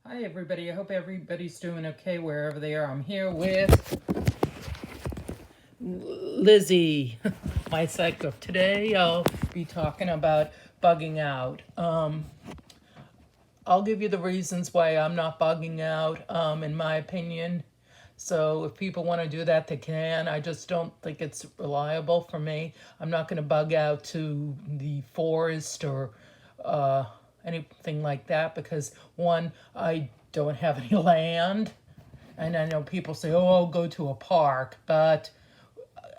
Hi everybody, I hope everybody's doing okay wherever they are. I'm here with Lizzie, my psycho. Today I'll be talking about bugging out. I'll give you the reasons why I'm not bugging out, in my opinion. So if people want to do that, they can. I just don't think it's reliable for me. I'm not going to bug out to the forest or anything like that because, one, I don't have any land. And I know people say, oh, I'll go to a park. But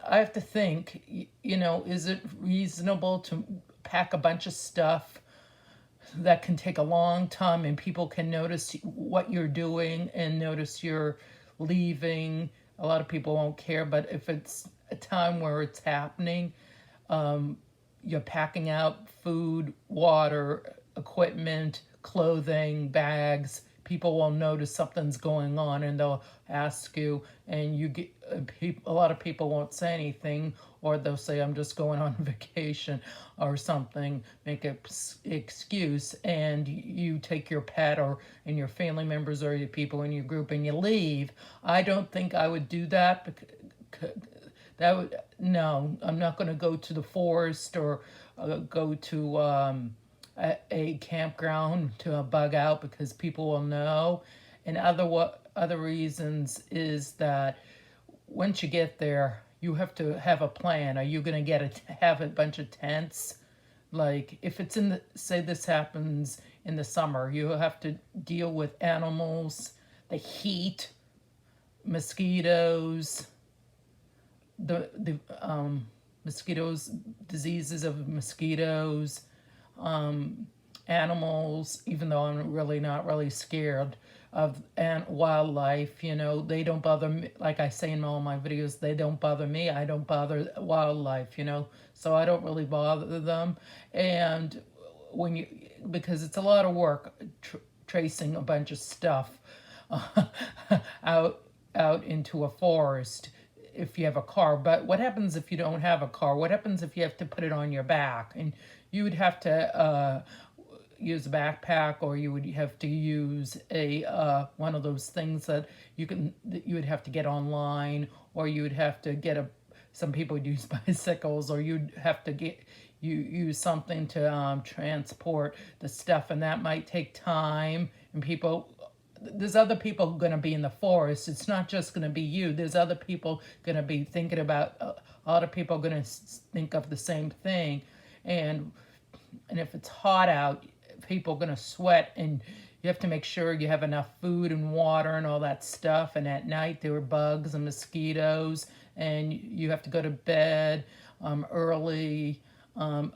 I have to think, is it reasonable to pack a bunch of stuff that can take a long time and people can notice what you're doing and notice you're leaving? A lot of people won't care, but if it's a time where it's happening, you're packing out food, water, equipment, clothing, bags. People will notice something's going on and they'll ask you, and you get a lot of people won't say anything, or they'll say, I'm just going on vacation or something, make an excuse, and you take your pet or and your family members or your people in your group and you leave. I don't think I would do that because that would, no, I'm not going to go to the forest or go to a campground to bug out because people will know. And other reasons is that once you get there, you have to have a plan. Are you going to have a bunch of tents? Like if it's in the, say this happens in the summer, you have to deal with animals, the heat, mosquitoes, the mosquitoes, diseases of mosquitoes, animals. Even though I'm really not really scared of wildlife, they don't bother me. Like I say in all my videos, they don't bother me. I don't bother wildlife, so I don't really bother them. And when you, because it's a lot of work tracing a bunch of stuff out into a forest if you have a car. But what happens if you don't have a car? What happens if you have to put it on your back? And you would have to use a backpack, or you would have to use a one of those things that you would have to get online, or you would have to get some people would use bicycles, or you'd have to use something to transport the stuff, and that might take time. And there's other people going to be in the forest. It's not just going to be you. There's other people going to be thinking about, a lot of people are going to think of the same thing. And if it's hot out, people are going to sweat, and you have to make sure you have enough food and water and all that stuff. And at night there are bugs and mosquitoes, and you have to go to bed early.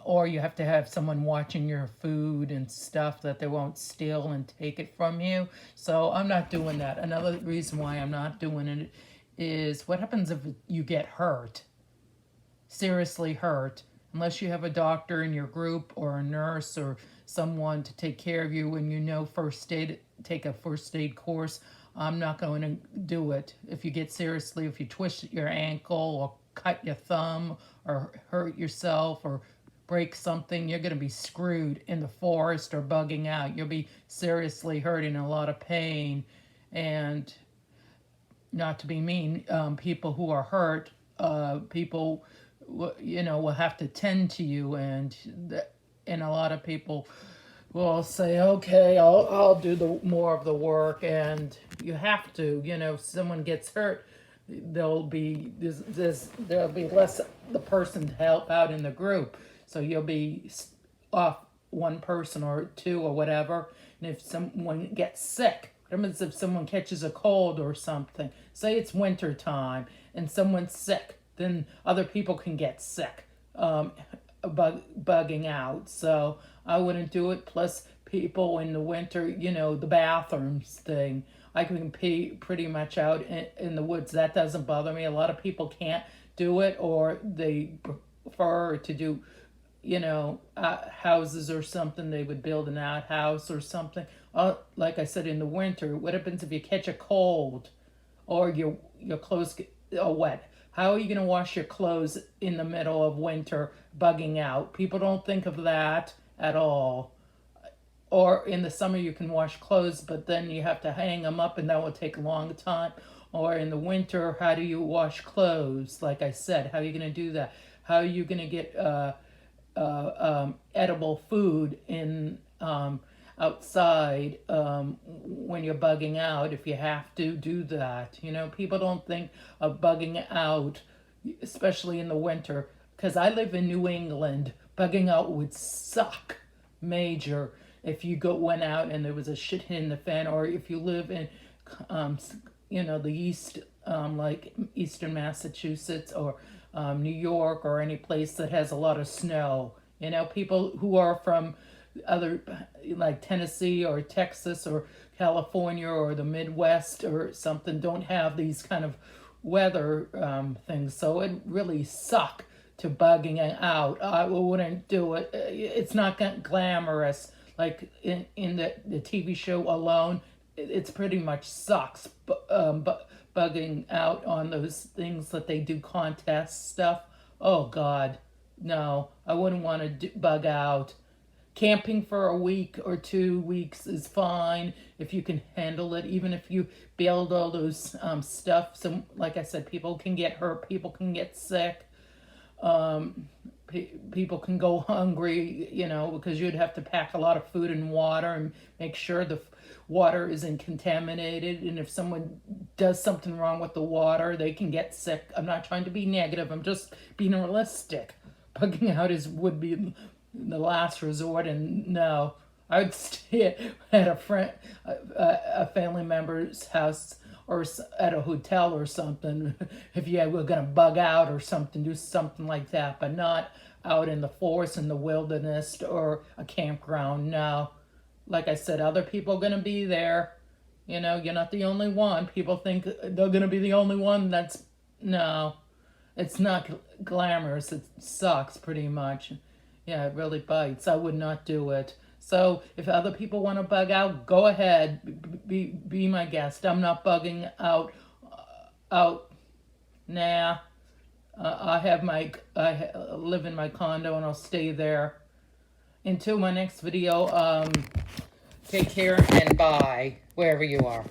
Or you have to have someone watching your food and stuff that they won't steal and take it from you. So I'm not doing that. Another reason why I'm not doing it is, what happens if you get hurt? Seriously hurt. Unless you have a doctor in your group or a nurse or someone to take care of you and first aid, take a first aid course, I'm not going to do it. If you twist your ankle or cut your thumb or hurt yourself or break something, you're going to be screwed in the forest or bugging out. You'll be seriously hurt, in a lot of pain. And not to be mean, people who are hurt, people will have to tend to you, and a lot of people will say, okay, I'll do the more of the work. And you have to, if someone gets hurt, there'll be less the person to help out in the group, so you'll be off one person or two or whatever. And if someone gets sick, what happens if someone catches a cold or something? Say it's winter time and someone's sick, then other people can get sick, bugging out. So I wouldn't do it. Plus, people in the winter, the bathrooms thing, I can be pretty much out in the woods. That doesn't bother me. A lot of people can't do it, or they prefer to do, houses or something. They would build an outhouse or something. Like I said, in the winter, what happens if you catch a cold or your clothes get wet? How are you going to wash your clothes in the middle of winter bugging out? People don't think of that at all. or in the summer you can wash clothes, but then you have to hang them up and that will take a long time. Or in the winter, how do you wash clothes? Like I said, how are you going to do that? How are you going to get edible food in outside when you're bugging out, if you have to do that? You know, people don't think of bugging out, especially in the winter, because I live in New England. Bugging out would suck major if you went out and there was a shit in the fan, or if you live in the east, like eastern Massachusetts, or New York, or any place that has a lot of snow. You know, people who are from other, like Tennessee or Texas or California or the Midwest or something, don't have these kind of weather things. So it really suck to bugging out. I wouldn't do it. It's not glamorous. Like in the TV show Alone, it's pretty much sucks. But bugging out on those things that they do contest stuff. Oh God, no, I wouldn't want to bug out. Camping for a week or 2 weeks is fine if you can handle it, even if you build all those stuff. So like I said, people can get hurt, people can get sick, people can go hungry, you know, because you'd have to pack a lot of food and water and make sure the water isn't contaminated. And if someone does something wrong with the water, they can get sick. I'm not trying to be negative, I'm just being realistic. Bugging out would be the last resort, and no, I would stay at a family member's house, or at a hotel or something, if you were gonna bug out or something, do something like that, but not out in the forest, in the wilderness, or a campground. No, like I said, other people are gonna be there. You know, you're not the only one. People think they're gonna be the only one. No, it's not glamorous. It sucks pretty much. Yeah, it really bites. I would not do it. So if other people want to bug out, go ahead. Be my guest. I'm not bugging out. Nah. I live in my condo and I'll stay there. Until my next video, take care and bye, wherever you are.